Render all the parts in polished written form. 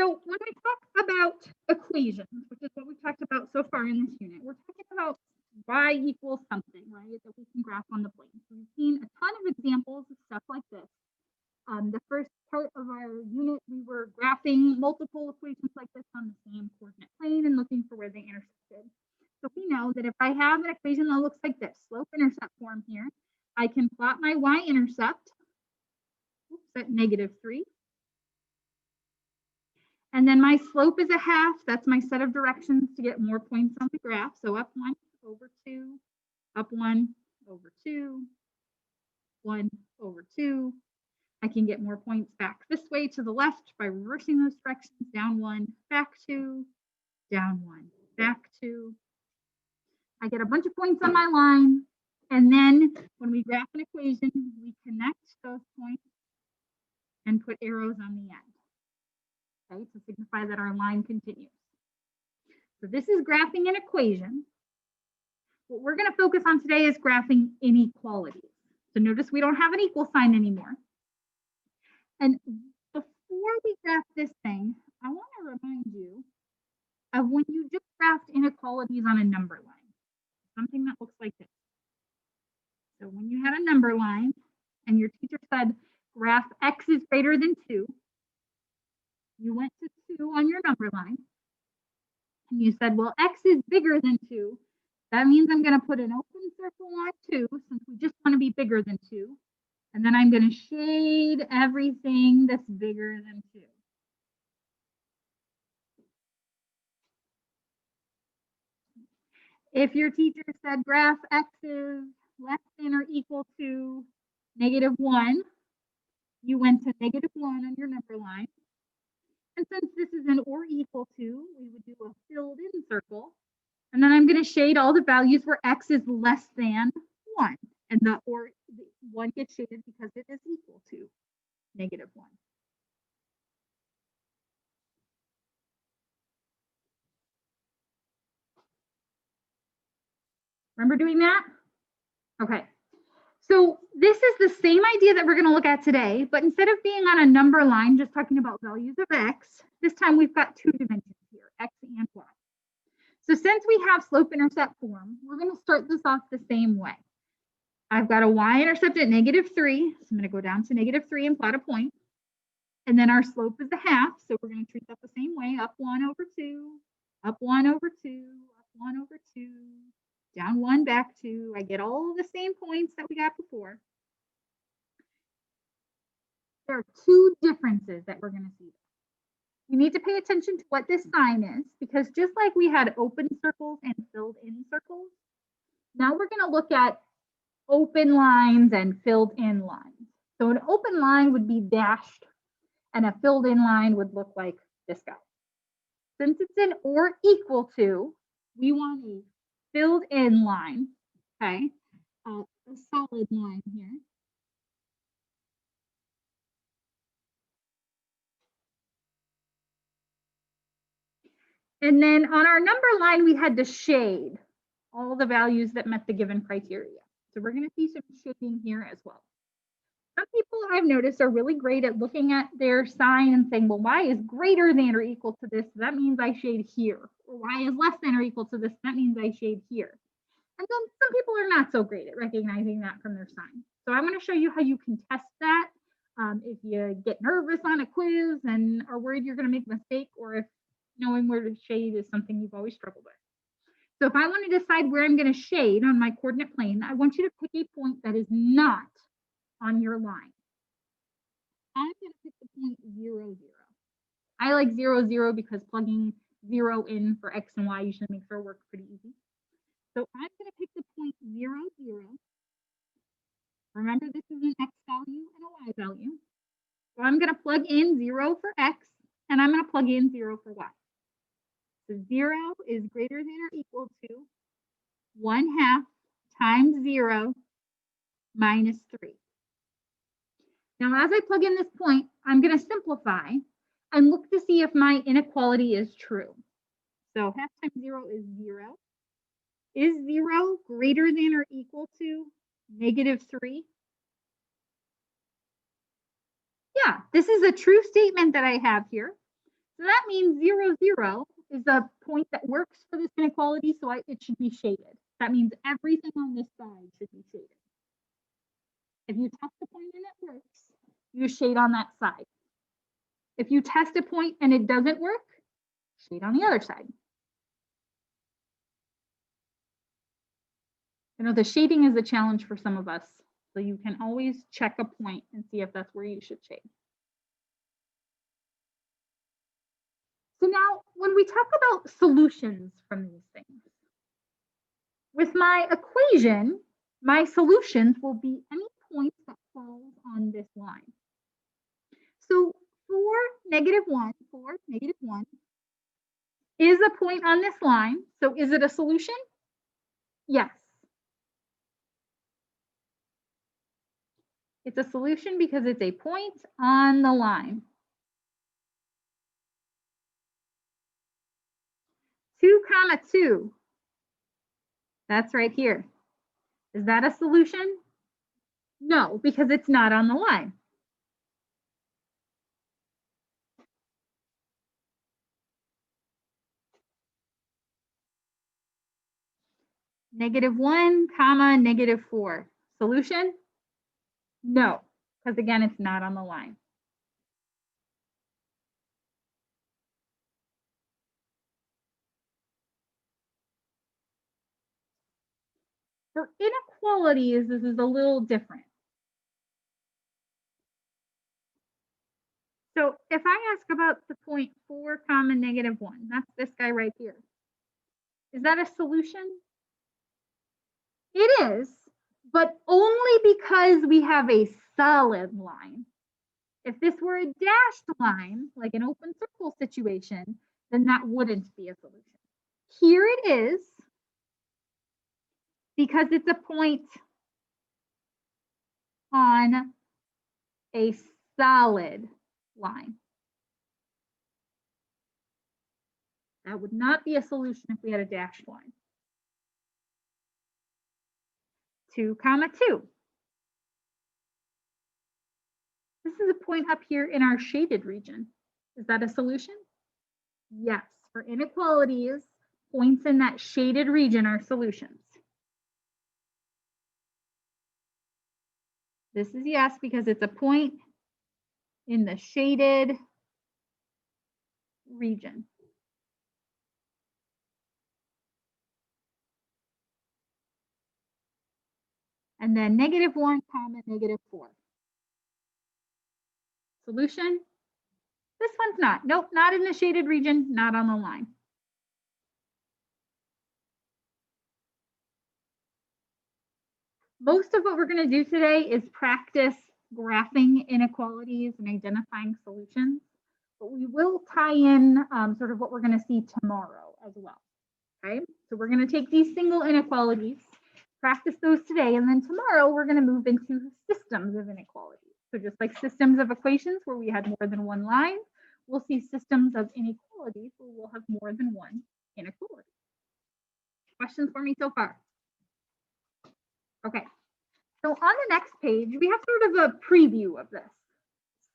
So when we talk about equations, which is what we've talked about so far in this unit, we're talking about y equals something, right, that we can graph on the plane. So we've seen a ton of examples of stuff like this. The first part of our unit, we were graphing multiple equations like this on the same coordinate plane and looking for where they intersected. So we know that if I have an equation that looks like this, slope-intercept form here, I can plot my y-intercept at -3. And then my slope is a half. That's my set of directions to get more points on the graph. So up 1 over 2, up 1 over 2, 1 over 2. I can get more points back this way to the left by reversing those directions. Down 1, back 2, down 1, back 2. I get a bunch of points on my line. And then when we graph an equation, we connect those points and put arrows on the end. Okay, to signify that our line continues. So this is graphing an equation. What we're going to focus on today is graphing inequalities. So notice we don't have an equal sign anymore. And before we graph this thing, I want to remind you of when you just graphed inequalities on a number line, something that looks like this. So when you had a number line and your teacher said graph x is greater than 2, you went to 2 on your number line, and you said, well, x is bigger than 2. That means I'm going to put an open circle on 2, since we just want to be bigger than 2. And then I'm going to shade everything that's bigger than 2. If your teacher said graph x is less than or equal to -1, you went to -1 on your number line. And since this is an or equal to, we would do a filled in circle. And then I'm going to shade all the values where x is less than 1. And the or 1 gets shaded because it is equal to -1. Remember doing that? Okay. So this is the same idea that we're going to look at today, but instead of being on a number line, just talking about values of x, this time we've got 2 dimensions here, x and y. So since we have slope-intercept form, we're going to start this off the same way. I've got a y-intercept at -3, so I'm going to go down to -3 and plot a point. And then our slope is a half, so we're going to treat that the same way, up 1 over 2, up 1 over 2, up 1 over 2, down 1, back 2. I get all the same points that we got before. There are 2 differences that we're going to see. You need to pay attention to what this sign is, because just like we had open circles and filled in circles, now we're going to look at open lines and filled in lines. So an open line would be dashed, and a filled in line would look like this guy. Since it's an or equal to, we want a filled in line, okay, a solid line here. And then on our number line, we had to shade all the values that met the given criteria. So we're going to see some shading here as well. Some people I've noticed are really great at looking at their sign and saying, well, y is greater than or equal to this. So that means I shade here. Or y is less than or equal to this. That means I shade here. And then some people are not so great at recognizing that from their sign. So I'm going to show you how you can test that if you get nervous on a quiz and are worried you're going to make a mistake, or if knowing where to shade is something you've always struggled with. So if I want to decide where I'm going to shade on my coordinate plane, I want you to pick a point that is not on your line. I'm going to pick the point 0, 0. I like 0, 0 because plugging 0 in for x and y usually makes our work pretty easy. So I'm going to pick the point 0, 0. Remember, this is an x value and a y value. So I'm going to plug in 0 for x, and I'm going to plug in 0 for y. So 0 is greater than or equal to 1/2 times 0 minus 3. Now, as I plug in this point, I'm going to simplify and look to see if my inequality is true. So 1/2 times 0 is 0. Is 0 greater than or equal to -3? Yeah, this is a true statement that I have here. So that means 0, 0 is a point that works for this inequality, so it should be shaded. That means everything on this side should be shaded. If you test a point and it works, you shade on that side. If you test a point and it doesn't work, shade on the other side. You know, the shading is a challenge for some of us, so you can always check a point and see if that's where you should shade. So now, when we talk about solutions from these things, with my equation, my solutions will be any point that falls on this line. So for negative 1 is a point on this line. So is it a solution? Yes. It's a solution because it's a point on the line. 2, 2. That's right here. Is that a solution? No, because it's not on the line. -1, -4. Solution? No, because again, it's not on the line. For inequalities, this is a little different. So if I ask about the point 4, -1, that's this guy right here. Is that a solution? It is, but only because we have a solid line. If this were a dashed line, like an open circle situation, then that wouldn't be a solution. Here it is, because it's a point on a solid line. That would not be a solution if we had a dashed line. 2, 2. This is a point up here in our shaded region. Is that a solution? Yes, for inequalities, points in that shaded region are solutions. This is yes, because it's a point in the shaded region. And then -1, -4. Solution? This one's not. Nope, not in the shaded region, not on the line. Most of what we're going to do today is practice graphing inequalities and identifying solutions, but we will tie in sort of what we're going to see tomorrow as well. Okay, so we're going to take these single inequalities, practice those today, and then tomorrow we're going to move into systems of inequalities. So just like systems of equations where we had more than one line, we'll see systems of inequalities where we'll have more than one inequality. Questions for me so far? Okay, so on the next page, we have sort of a preview of this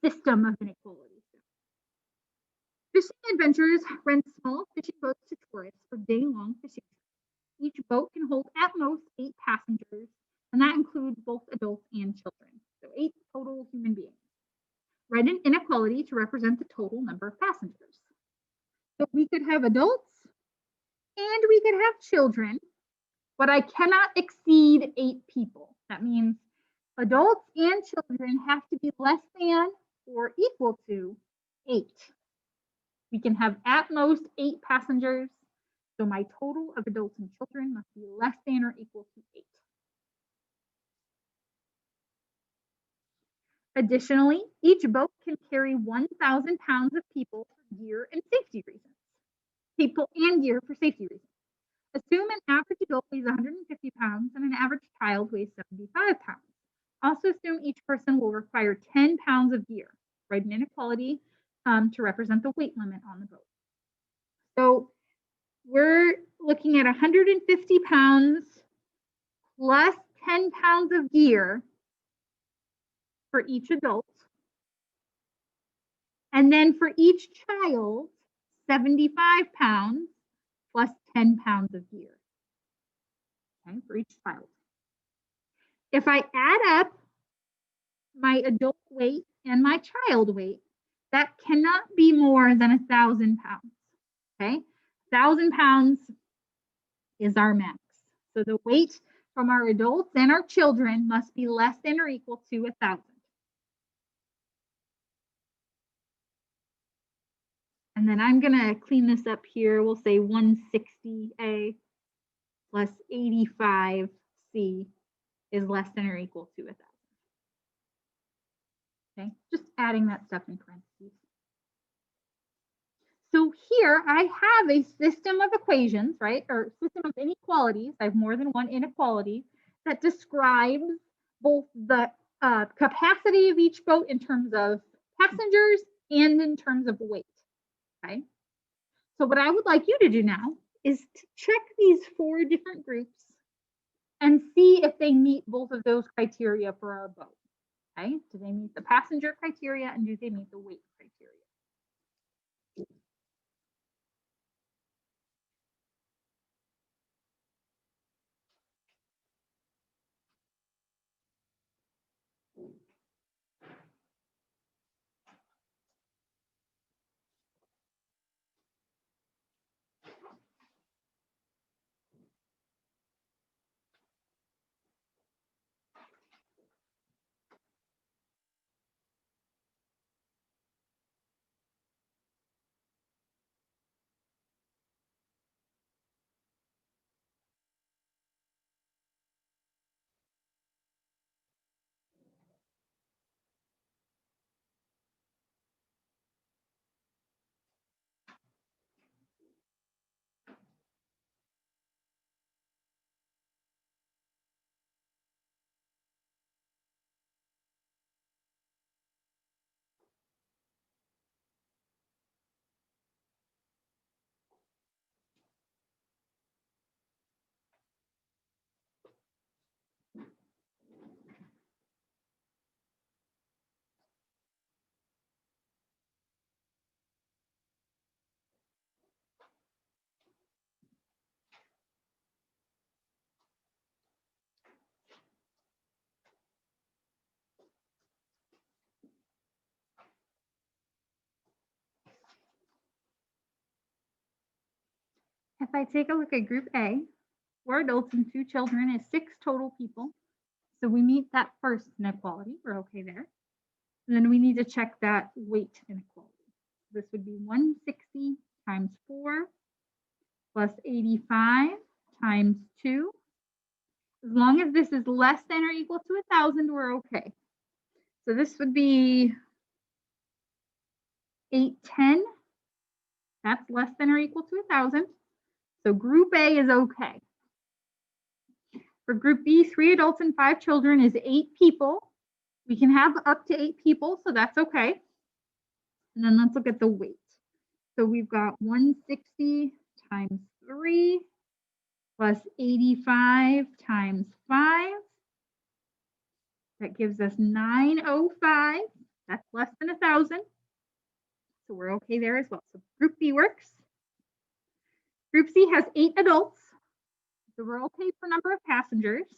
system of inequalities. Fishing adventurers rent small fishing boats to tourists for day-long fishing trips. Each boat can hold at most 8 passengers, and that includes both adults and children. So 8 total human beings. Write an inequality to represent the total number of passengers. So we could have adults and we could have children, but I cannot exceed 8 people. That means adults and children have to be less than or equal to 8. We can have at most 8 passengers, so my total of adults and children must be less than or equal to 8. Additionally, each boat can carry 1,000 pounds of people for gear and safety reasons. People and gear for safety reasons. Assume an average adult weighs 150 pounds and an average child weighs 75 pounds. Also assume each person will require 10 pounds of gear. Write an inequality to represent the weight limit on the boat. So we're looking at 150 pounds plus 10 pounds of gear for each adult. And then for each child, 75 pounds plus 10 pounds of gear, okay, for each child. If I add up my adult weight and my child weight, that cannot be more than 1,000 pounds, okay? 1,000 pounds is our max. So the weight from our adults and our children must be less than or equal to 1,000. And then I'm gonna clean this up here. We'll say 160A plus 85C is less than or equal to 1,000. Okay, just adding that stuff in parentheses. So here I have a system of equations, right, or system of inequalities. I have more than one inequality that describes both the capacity of each boat in terms of passengers and in terms of weight, okay? So what I would like you to do now is to check these 4 different groups and see if they meet both of those criteria for our boat, okay? Do they meet the passenger criteria and do they meet the weight criteria? If I take a look at group A, 4 adults and 2 children is 6 total people. So we meet that first inequality, we're okay there. And then we need to check that weight inequality. This would be 160 times 4 plus 85 times 2. As long as this is less than or equal to 1,000, we're okay. So this would be 810. That's less than or equal to 1,000. So group A is okay. For group B, 3 adults and 5 children is 8 people. We can have up to 8 people, so that's okay. And then let's look at the weight. So we've got 160 times 3 plus 85 times 5. That gives us 905. That's less than 1,000. So we're okay there as well. So group B works. Group C has 8 adults. So we're okay for number of passengers.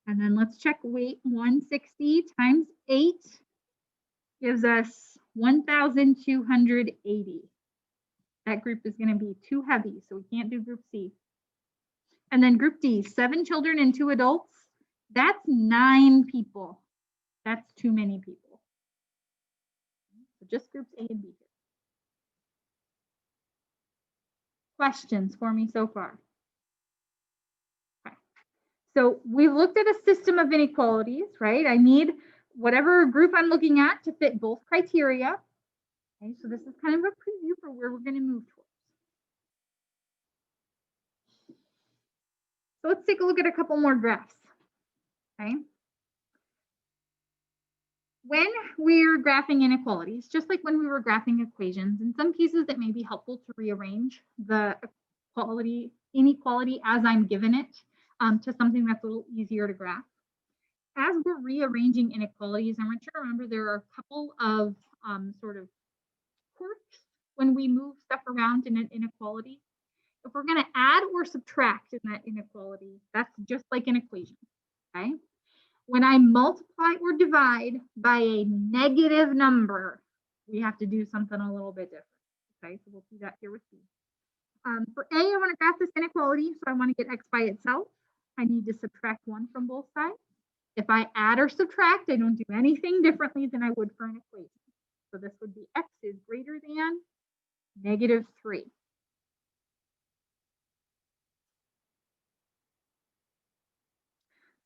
And then let's check weight. 160 times 8 gives us 1,280. That group is going to be too heavy, so we can't do group C. And then group D, 7 children and 2 adults. That's 9 people. That's too many people. So just groups A and B here. Questions for me so far? Okay. So we looked at a system of inequalities, right? I need whatever group I'm looking at to fit both criteria. Okay, so this is kind of a preview for where we're going to move towards. So let's take a look at a couple more graphs. Okay. When we're graphing inequalities, just like when we were graphing equations, in some cases it may be helpful to rearrange the inequality as I'm given it to something that's a little easier to graph. As we're rearranging inequalities, I want you to remember there are a couple of sort of quirks when we move stuff around in an inequality. If we're going to add or subtract in that inequality, that's just like an equation, okay? When I multiply or divide by a negative number, we have to do something a little bit different, okay? So we'll see that here with B. For A, I want to graph this inequality, so I want to get x by itself. I need to subtract 1 from both sides. If I add or subtract, I don't do anything differently than I would for an equation. So this would be x is greater than -3.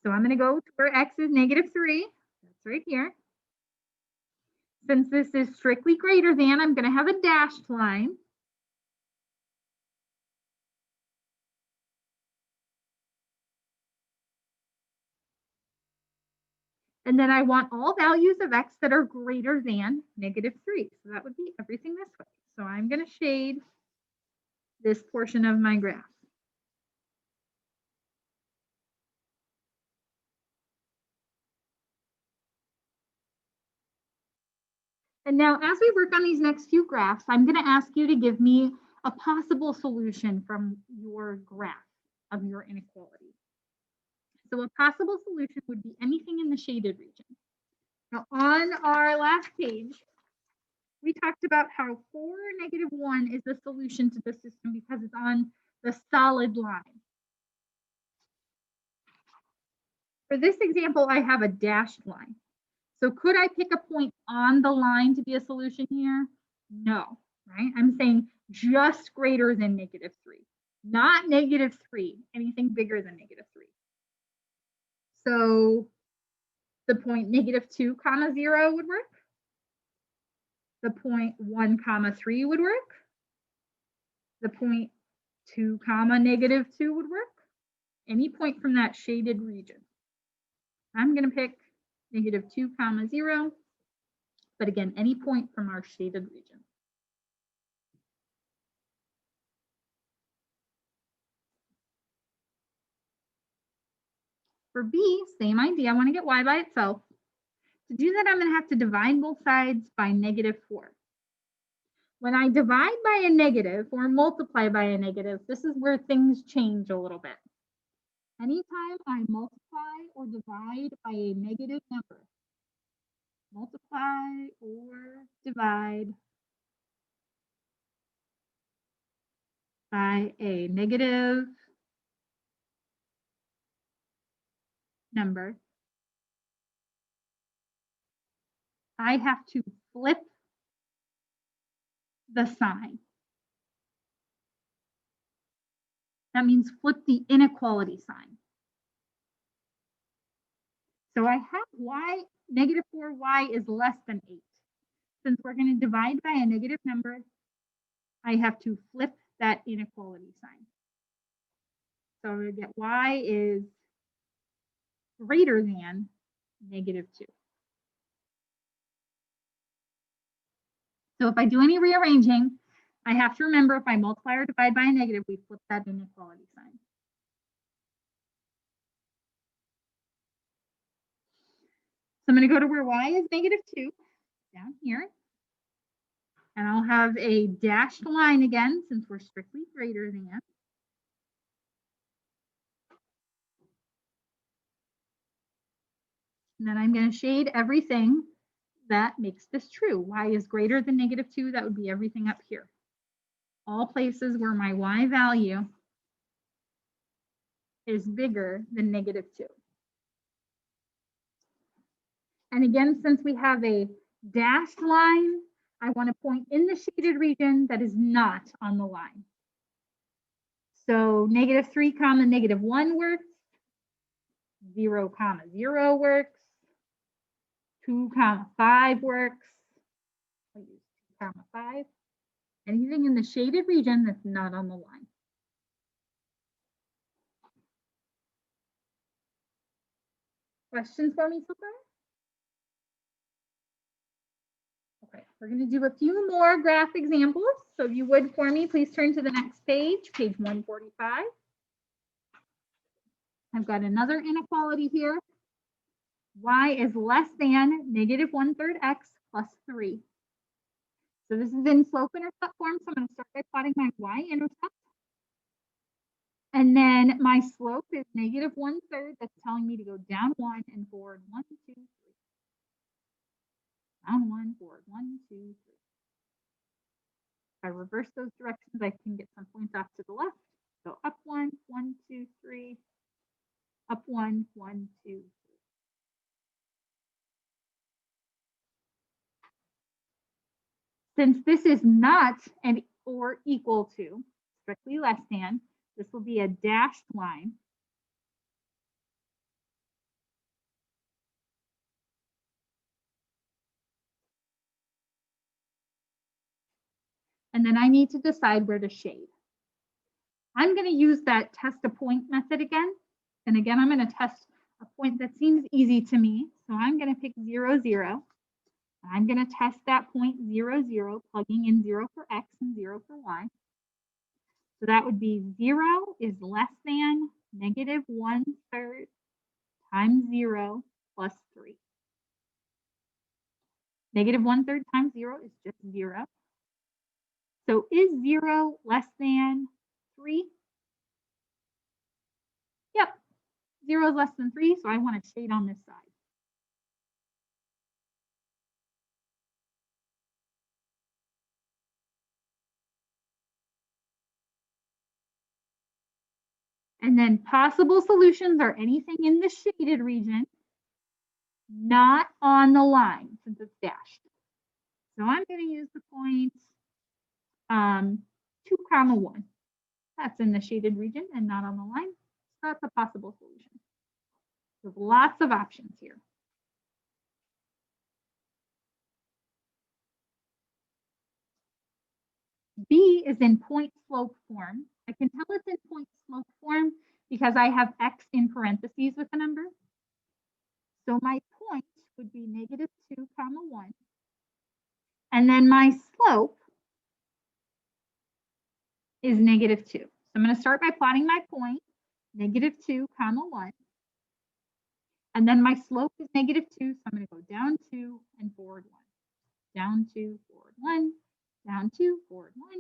So I'm going to go to where x is -3. That's right here. Since this is strictly greater than, I'm going to have a dashed line. And then I want all values of x that are greater than -3. So that would be everything this way. So I'm going to shade this portion of my graph. And now as we work on these next few graphs, I'm going to ask you to give me a possible solution from your graph of your inequality. So a possible solution would be anything in the shaded region. Now on our last page, we talked about how 4, -1 is the solution to the system because it's on the solid line. For this example, I have a dashed line. So could I pick a point on the line to be a solution here? No, right? I'm saying just greater than -3, not -3, anything bigger than -3. So the point -2, 0 would work. The point 1, 3 would work. The point 2, -2 would work. Any point from that shaded region. I'm going to pick -2, 0. But again, any point from our shaded region. For B, same idea. I want to get y by itself. To do that, I'm going to have to divide both sides by -4. When I divide by a negative or multiply by a negative, this is where things change a little bit. Anytime I multiply or divide by a negative number, multiply or divide by a negative number, I have to flip the sign. That means flip the inequality sign. So I have y, -4y is less than 8. Since we're going to divide by a negative number, I have to flip that inequality sign. So I'm going to get y is greater than -2. So if I do any rearranging, I have to remember if I multiply or divide by a negative, we flip that inequality sign. So I'm going to go to where y is -2, down here. And I'll have a dashed line again, since we're strictly greater than. And then I'm going to shade everything that makes this true. Y is greater than -2, that would be everything up here. All places where my y value is bigger than -2. And again, since we have a dashed line, I want to point in the shaded region that is not on the line. So -3, -1 works. 0, 0 works. 2, 5 works. I'll use 2, 5. Anything in the shaded region that's not on the line. Questions for me so far? Okay, we're going to do a few more graph examples. So if you would for me, please turn to the next page, page 145. I've got another inequality here. Y is less than -1/3 x plus 3. So this is in slope-intercept form. So I'm going to start by plotting my y-intercept. And then my slope is negative 1/3. That's telling me to go down 1 and forward 1, 2, 3. Down 1, forward 1, 2, 3. If I reverse those directions, I can get some points off to the left. So up 1, 1, 2, 3. Up 1, 1, 2, 3. Since this is not an or equal to, strictly less than, this will be a dashed line. And then I need to decide where to shade. I'm going to use that test a point method again. And again, I'm going to test a point that seems easy to me. So I'm going to pick 0, 0. I'm going to test that point 0, 0, plugging in 0 for x and 0 for y. So that would be 0 is less than negative 1/3 times 0 plus 3. Negative 1/3 times 0 is just 0. So is 0 less than 3? Yep, 0 is less than 3, so I want to shade on this side. And then possible solutions are anything in the shaded region, not on the line since it's dashed. So I'm going to use the point 2, 1. That's in the shaded region and not on the line. So that's a possible solution. There's lots of options here. B is in point slope form. I can tell it's in point slope form because I have x in parentheses with a number. So my point would be negative 2, 1. And then my slope is negative 2. So I'm going to start by plotting my point, negative 2, 1. And then my slope is negative 2, so I'm going to go down 2 and forward 1. Down 2, forward 1. Down 2, forward 1.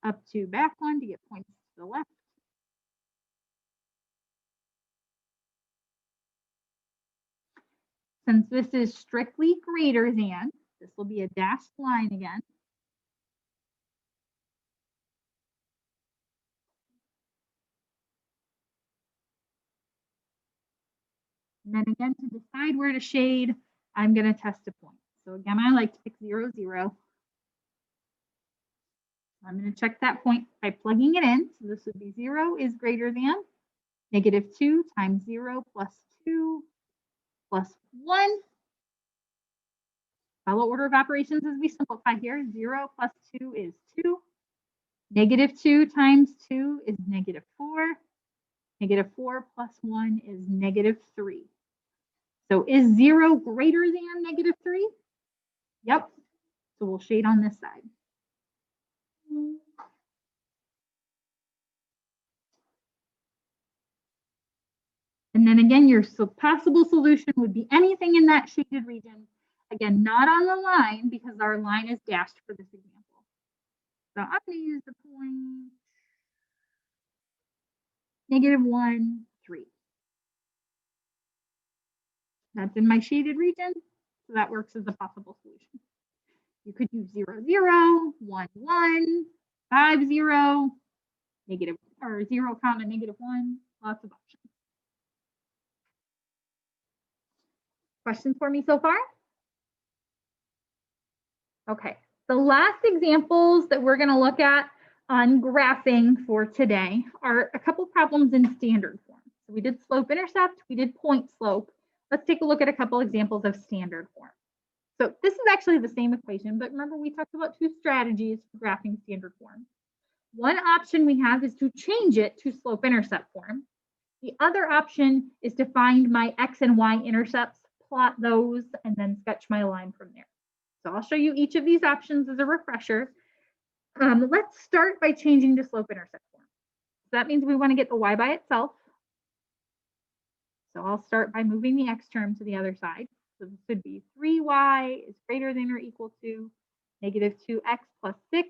Up 2, back 1 to get points to the left. Since this is strictly greater than, this will be a dashed line again. And then again, to decide where to shade, I'm going to test a point. So again, I like to pick 0, 0. I'm going to check that point by plugging it in. So this would be 0 is greater than negative 2 times 0 plus 2 plus 1. Follow order of operations as we simplify here. 0 plus 2 is 2. Negative 2 times 2 is negative 4. Negative 4 plus 1 is negative 3. So is 0 greater than negative 3? Yep. So we'll shade on this side. And then again, your possible solution would be anything in that shaded region. Again, not on the line because our line is dashed for this example. So I'm going to use the point negative 1, 3. That's in my shaded region, so that works as a possible solution. You could use 0, 0, 1, 1, 5, 0, negative, or 0, negative 1, lots of options. Questions for me so far? Okay, the last examples that we're going to look at on graphing for today are a couple problems in standard form. So we did slope intercept, we did point slope. Let's take a look at a couple examples of standard form. So this is actually the same equation, but remember we talked about two strategies for graphing standard form. One option we have is to change it to slope intercept form. The other option is to find my x and y intercepts, plot those, and then sketch my line from there. So I'll show you each of these options as a refresher. Let's start by changing to slope intercept form. So that means we want to get the y by itself. So I'll start by moving the x term to the other side. So this would be 3y is greater than or equal to negative 2x plus 6.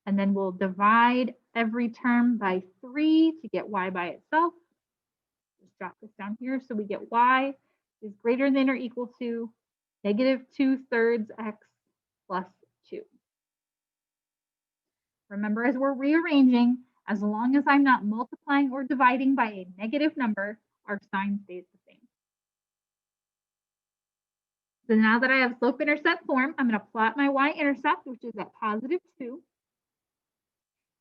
And then we'll divide every term by 3 to get y by itself. Just drop this down here. So we get y is greater than or equal to negative 2/3 x plus 2. Remember, as we're rearranging, as long as I'm not multiplying or dividing by a negative number, our sign stays the same. So now that I have slope-intercept form, I'm going to plot my y-intercept, which is at positive 2.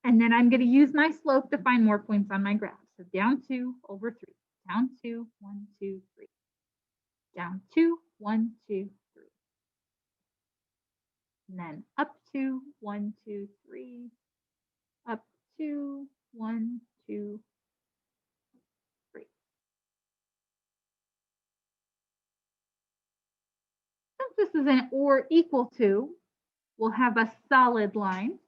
And then I'm going to use my slope to find more points on my graph. So down 2 over 3, down 2, 1, 2, 3, down 2, 1, 2, 3. And then up 2, 1, 2, 3, up 2, 1, 2, 3. Since this is an or equal to, we'll have a solid line.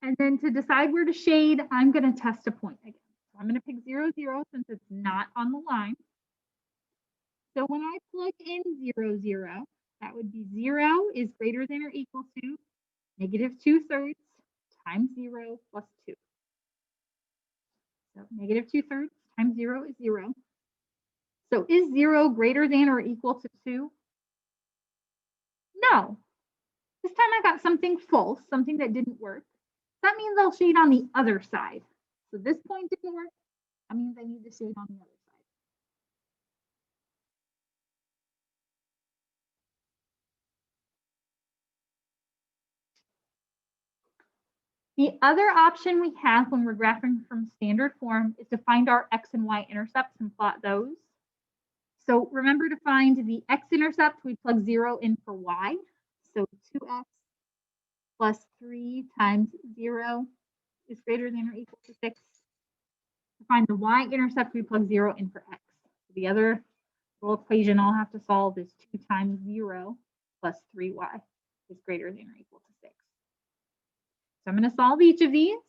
And then to decide where to shade, I'm going to test a point again. So I'm going to pick 0, 0 since it's not on the line. So when I plug in 0, 0, that would be 0 is greater than or equal to negative 2/3 times 0 plus 2. So negative 2/3 times 0 is 0. So is 0 greater than or equal to 2? No. This time I got something false, something that didn't work. That means I'll shade on the other side. So this point didn't work. That means I need to shade on the other side. The other option we have when we're graphing from standard form is to find our x and y intercepts and plot those. So remember, to find the x-intercept, we plug 0 in for y. So 2x plus 3 times 0 is greater than or equal to 6. To find the y-intercept, we plug 0 in for x. The other little equation I'll have to solve is 2 times 0 plus 3y is greater than or equal to 6. So I'm going to solve each of these.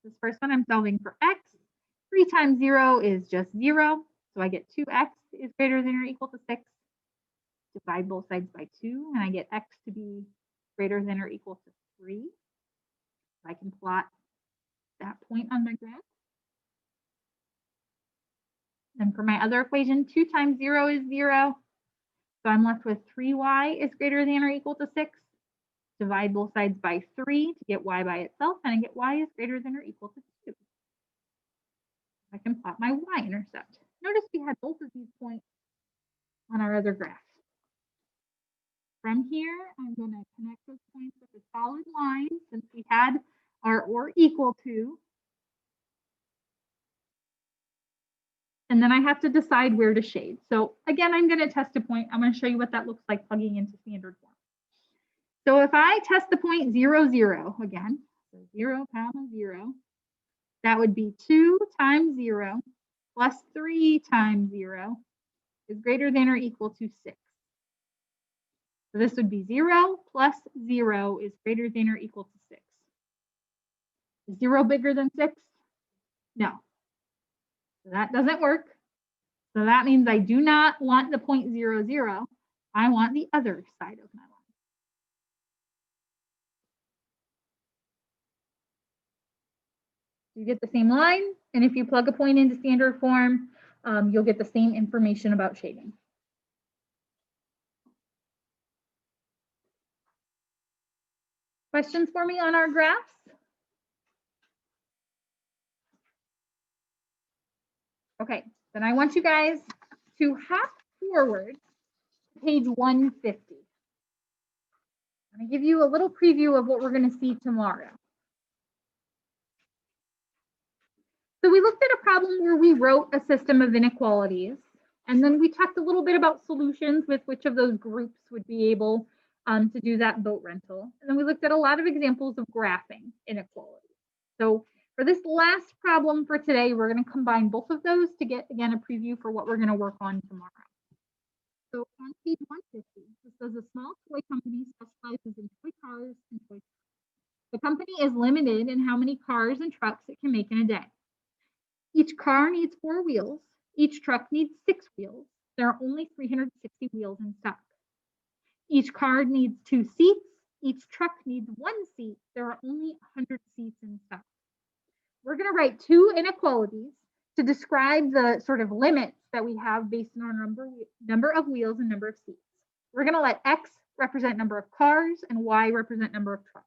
This first one I'm solving for x. 3 times 0 is just 0. So I get 2x is greater than or equal to 6. Divide both sides by 2, and I get x to be greater than or equal to 3. So I can plot that point on my graph. And for my other equation, 2 times 0 is 0. So I'm left with 3y is greater than or equal to 6. Divide both sides by 3 to get y by itself, and I get y is greater than or equal to 2. I can plot my y-intercept. Notice we had both of these points on our other graph. From here, I'm going to connect those points with a solid line since we had our or equal to. And then I have to decide where to shade. So again, I'm going to test a point. I'm going to show you what that looks like plugging into standard form. So if I test the point 0, 0 again, so 0, 0, that would be 2 times 0 plus 3 times 0 is greater than or equal to 6. So this would be 0 plus 0 is greater than or equal to 6. Is 0 bigger than 6? No. So that doesn't work. So that means I do not want the point 0, 0. I want the other side of my line. You get the same line, and if you plug a point into standard form, you'll get the same information about shading. Questions for me on our graphs? Okay, then I want you guys to hop forward to page 150. I'm going to give you a little preview of what we're going to see tomorrow. So we looked at a problem where we wrote a system of inequalities, and then we talked a little bit about solutions with which of those groups would be able to do that boat rental. And then we looked at a lot of examples of graphing inequalities. So for this last problem for today, we're going to combine both of those to get, again, a preview for what we're going to work on tomorrow. So on page 150, this says a small toy company specializes in toy cars and toy trucks. The company is limited in how many cars and trucks it can make in a day. Each car needs 4 wheels. Each truck needs 6 wheels. There are only 360 wheels in stock. Each car needs 2 seats. Each truck needs 1 seat. There are only 100 seats in stock. We're going to write 2 inequalities to describe the sort of limits that we have based on our number of wheels and number of seats. We're going to let X represent number of cars and Y represent number of trucks.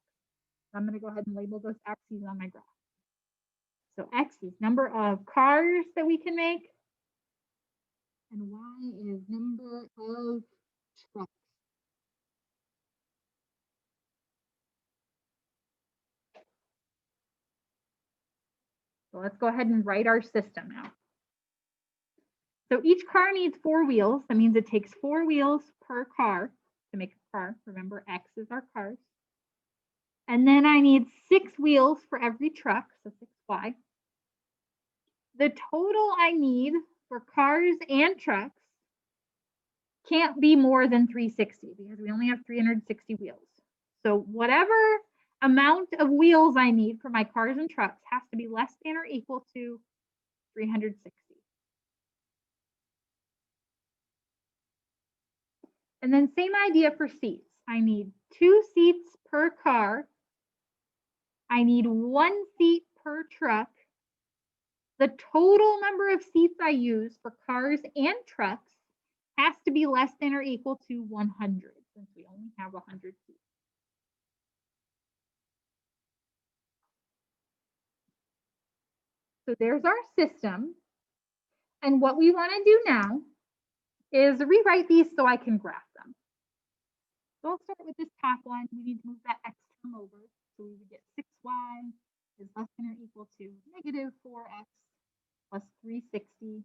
I'm going to go ahead and label those axes on my graph. So X is number of cars that we can make, and Y is number of trucks. So let's go ahead and write our system now. So each car needs 4 wheels. That means it takes 4 wheels per car to make a car. Remember, X is our cars. And then I need 6 wheels for every truck, so 6Y. The total I need for cars and trucks can't be more than 360 because we only have 360 wheels. So whatever amount of wheels I need for my cars and trucks has to be less than or equal to 360. And then same idea for seats. I need 2 seats per car. I need 1 seat per truck. The total number of seats I use for cars and trucks has to be less than or equal to 100 since we only have 100 seats. So there's our system. And what we want to do now is rewrite these so I can graph them. So I'll start with this top one. We need to move that X term over. So we would get 6Y is less than or equal to negative 4X plus 360.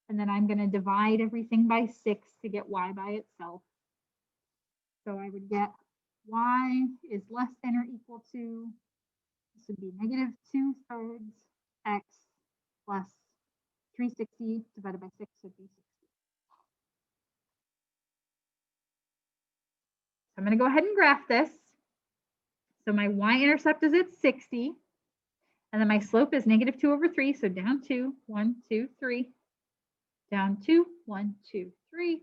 And then I'm going to divide everything by 6 to get Y by itself. So I would get Y is less than or equal to, this would be negative 2/3 X plus 360 divided by 6 would be 60. So I'm going to go ahead and graph this. So my y-intercept is at 60. And then my slope is negative 2/3. So down 2, 1, 2, 3. Down 2, 1, 2, 3.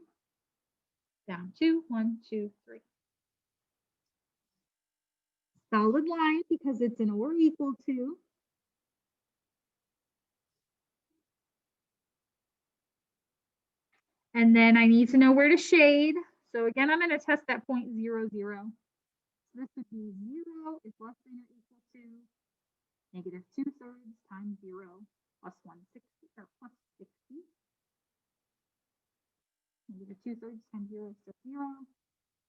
Down 2, 1, 2, 3. Solid line because it's an or equal to. And then I need to know where to shade. So again, I'm going to test that point 0, 0. So this would be 0 is less than or equal to negative 2/3 times 0 plus 160 or plus 60. Negative 2/3 times 0 is just 0.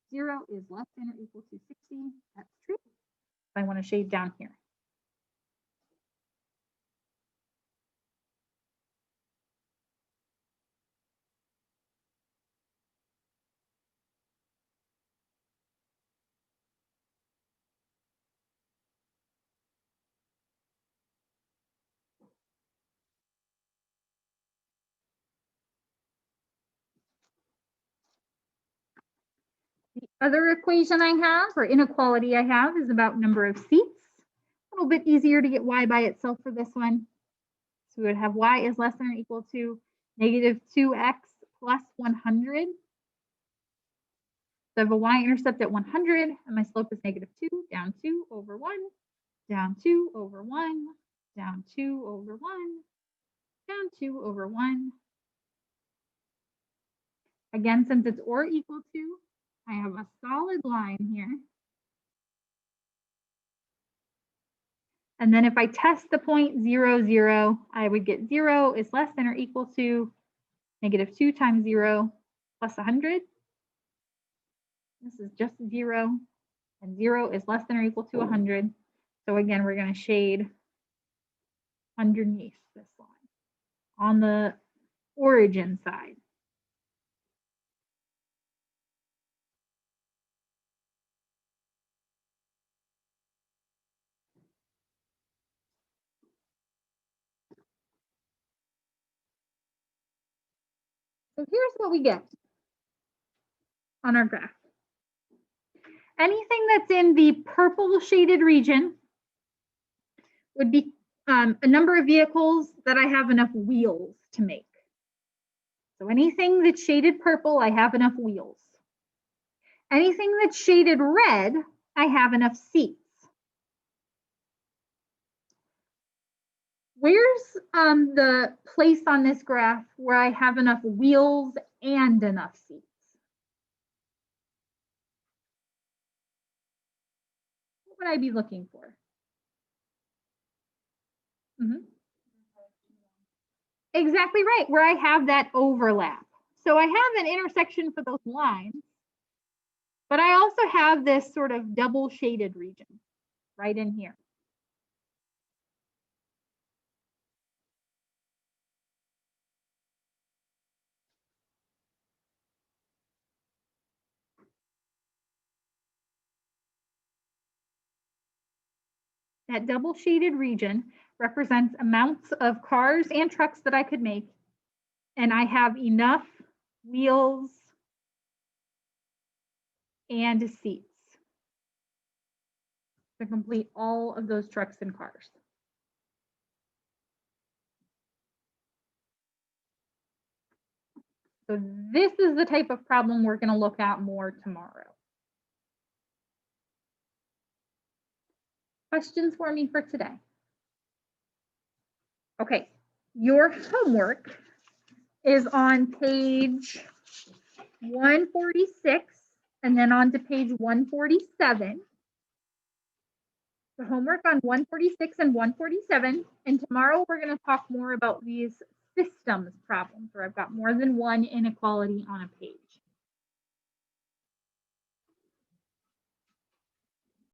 0 is less than or equal to 60. That's true. I want to shade down here. The other equation I have, or inequality I have, is about number of seats. A little bit easier to get y by itself for this one. So we would have y is less than or equal to negative 2x plus 100. So I have a y-intercept at 100, and my slope is negative 2, down 2 over 1, down 2 over 1, down 2 over 1, down 2 over 1. Again, since it's or equal to, I have a solid line here. And then if I test the point 0, 0, I would get 0 is less than or equal to negative 2 times 0 plus 100. This is just 0, and 0 is less than or equal to 100. So again, we're going to shade underneath this line on the origin side. So here's what we get on our graph. Anything that's in the purple shaded region would be a number of vehicles that I have enough wheels to make. So anything that's shaded purple, I have enough wheels. Anything that's shaded red, I have enough seats. Where's the place on this graph where I have enough wheels and enough seats? What would I be looking for? Exactly right, where I have that overlap. So I have an intersection for those lines, but I also have this sort of double shaded region right in here. That double shaded region represents amounts of cars and trucks that I could make, and I have enough wheels and seats to complete all of those trucks and cars. So this is the type of problem we're going to look at more tomorrow. Questions for me for today? Okay, your homework is on page 146 and then on to page 147. The homework on 146 and 147, and tomorrow we're going to talk more about these systems problems where I've got more than one inequality on a page.